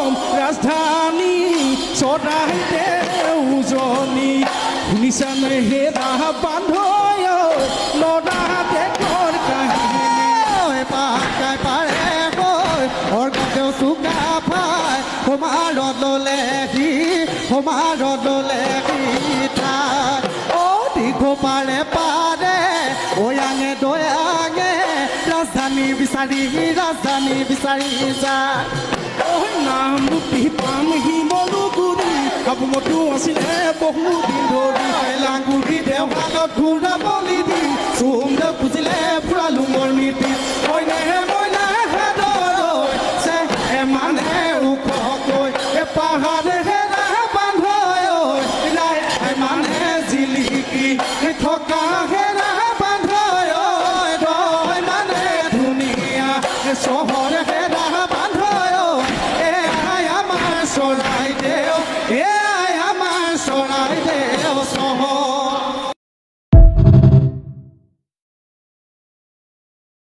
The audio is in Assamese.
ৰাজধানী চৰাইতে উজনি শুনিছানে হেৰা বান্ধৈ লৰা দেশৰ কাহিনী পাকাই পাৰে গৈ অৰ্গতেও চুকা ফাই সমাৰত ললে সি ঠাই দীঘ পাৰে পাৰে অয়াঙে দয়াঙে ৰাজধানী বিচাৰি যায় নামৰূপী পাম শিমলুগুৰি আবুমতো আছিলে বহুদিন ধৰি লাগুৰি দেৱালত ঘূৰাবলি দি চুমদে বুজিলে ফুৰালো মোৰ নীতি মইনাহে দৰৈছে মানে ওখকৈ পাহাৰে হেৰা বান্ধৈ মানে জিলিকি থকা হেৰা বান্ধৈ মানে ধুনীয়া চহৰ হেৰা বান্ধৈ আমাৰ চৰা